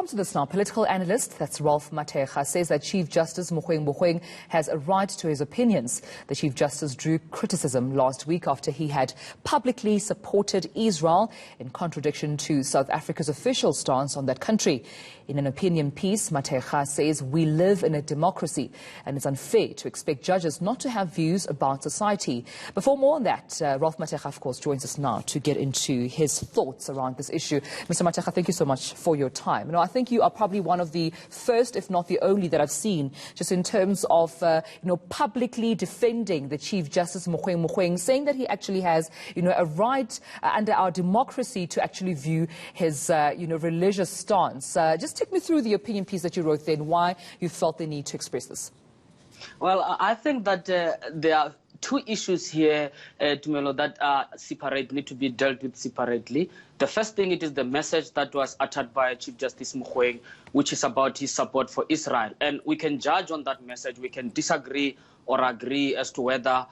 come to this now. Political analyst, that's Ralph Mathekga, says that Chief Justice Mogoeng Mogoeng has a right to his opinions. The Chief Justice drew criticism last week after he had publicly supported Israel in contradiction to South Africa's official stance on that country. In an opinion piece, Mathekga says we live in a democracy and it's unfair to expect judges not to have views about society. Before more on that, Ralph Mathekga, of course, joins us now to get into his thoughts around this issue. Mr. Mathekga, thank you so much for your time. I think you are probably one of the first, if not the only, that I've seen just in terms of, publicly defending the Chief Justice Mogoeng Mogoeng, saying that he actually has, a right under our democracy to actually view his, religious stance. Just take me through the opinion piece that you wrote then, why you felt the need to express this. Well, I think that there are two issues here, Tumelo, that are separate, need to be dealt with separately. The first thing, it is the message that was uttered by Chief Justice Mogoeng, which is about his support for Israel. And we can judge on that message. We can disagree or agree as to whether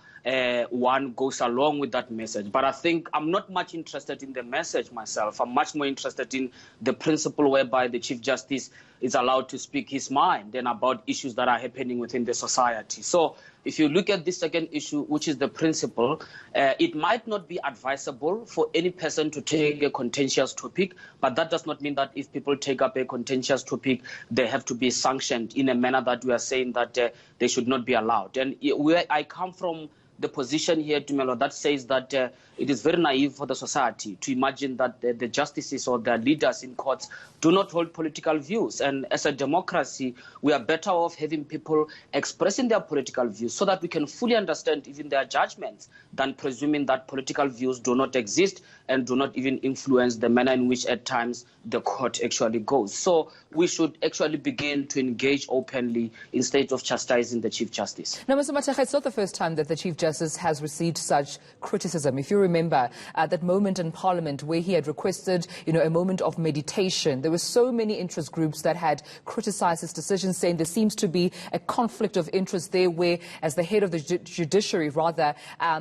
one goes along with that message. But I think I'm not much interested in the message myself. I'm much more interested in the principle whereby the Chief Justice is allowed to speak his mind and about issues that are happening within the society. So if you look at this second issue, which is the principle, it might not be advisable for any person to take a contentious topic, but that does not mean that if people take up a contentious topic, they have to be sanctioned in a manner that we are saying that they should not be allowed. And where I come from, the position here, Tumelo, that says that it is very naive for the society to imagine that the justices or the leaders in courts do not hold political views. And as a democracy, we are better off having people expressing their political views so that we can fully understand even their judgments than presuming that political views do not exist and do not even influence the manner in which at times the court actually goes. So we should actually begin to engage openly instead of chastising the Chief Justice. Now, Mr. Mathekga, it's not the first time that the Chief Justice has received such criticism. If you remember that moment in Parliament where he had requested, a moment of meditation, there were so many interest groups that had criticized his decision, saying there seems to be a conflict of interest there where, as the head of the judiciary,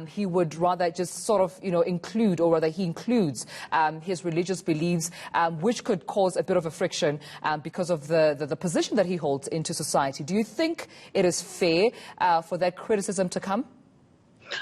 he would rather just sort of, include, or rather he includes his religious beliefs, which could cause a bit of a friction because of the position that he holds into society. Do you think it is fair for that criticism to come?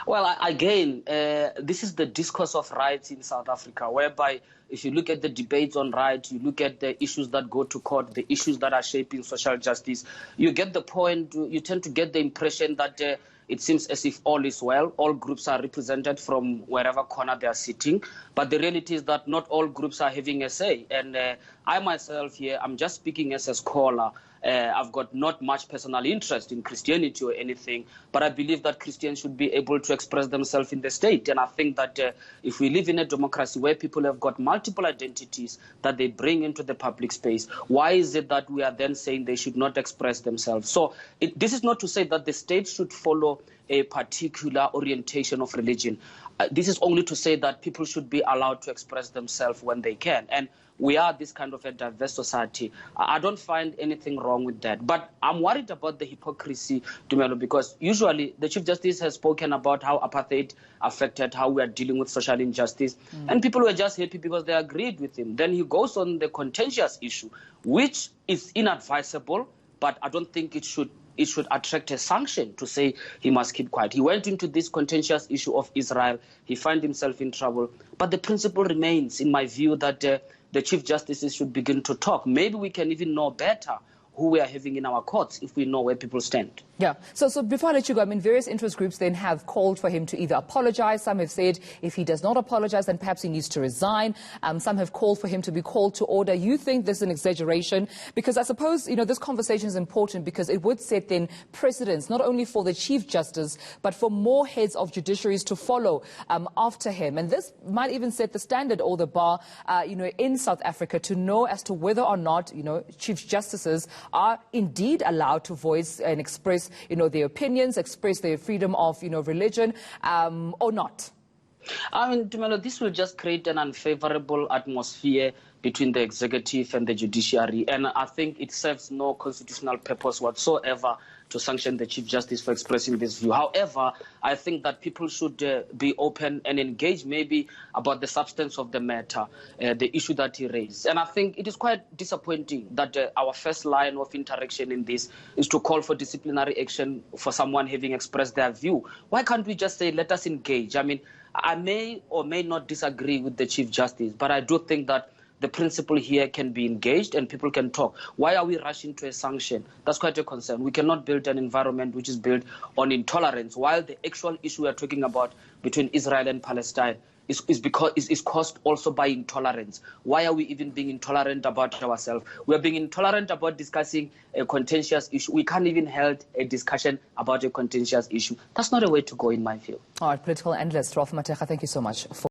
Well, again, this is the discourse of rights in South Africa, whereby if you look at the debates on rights, you look at the issues that go to court, the issues that are shaping social justice, you get the point, you tend to get the impression that it seems as if all is well, all groups are represented from wherever corner they are sitting. But the reality is that not all groups are having a say. And I myself here, I'm just speaking as a scholar. I've got not much personal interest in Christianity or anything, but I believe that Christians should be able to express themselves in the state. And I think that if we live in a democracy where people have got multiple identities that they bring into the public space, why is it that we are then saying they should not express themselves? So this is not to say that the state should follow a particular orientation of religion. This is only to say that people should be allowed to express themselves when they can. And we are this kind of a diverse society. I don't find anything wrong with that. But I'm worried about the hypocrisy, Tumelo, because usually the Chief Justice has spoken about how apartheid affected how we are dealing with social injustice. And people were just happy because they agreed with him. Then he goes on the contentious issue, which is inadvisable, but I don't think it should attract a sanction to say he must keep quiet. He went into this contentious issue of Israel. He found himself in trouble. But the principle remains, in my view, that the Chief Justices should begin to talk. Maybe we can even know better who we are having in our courts if we know where people stand. Yeah. So before I let you go, various interest groups then have called for him to either apologize. Some have said if he does not apologize, then perhaps he needs to resign. Some have called for him to be called to order. You think this is an exaggeration? Because I suppose, this conversation is important because it would set then precedents, not only for the Chief Justice, but for more heads of judiciaries to follow after him. And this might even set the standard or the bar, in South Africa to know as to whether or not, Chief Justices are indeed allowed to voice and express, their opinions, express their freedom of, religion, or not. Tumelo, this will just create an unfavorable atmosphere between the executive and the judiciary. And I think it serves no constitutional purpose whatsoever to sanction the Chief Justice for expressing this view. However, I think that people should be open and engage maybe about the substance of the matter, the issue that he raised. And I think it is quite disappointing that our first line of interaction in this is to call for disciplinary action for someone having expressed their view. Why can't we just say, let us engage? I mean, I may or may not disagree with the Chief Justice, but I do think that the principle here can be engaged and people can talk. Why are we rushing to a sanction? That's quite a concern. We cannot build an environment which is built on intolerance, while the actual issue we're talking about between Israel and Palestine is caused also by intolerance. Why are we even being intolerant about ourselves? We're being intolerant about discussing a contentious issue. We can't even hold a discussion about a contentious issue. That's not a way to go, in my view. All right, political analyst Ralph Mathekga, thank you so much.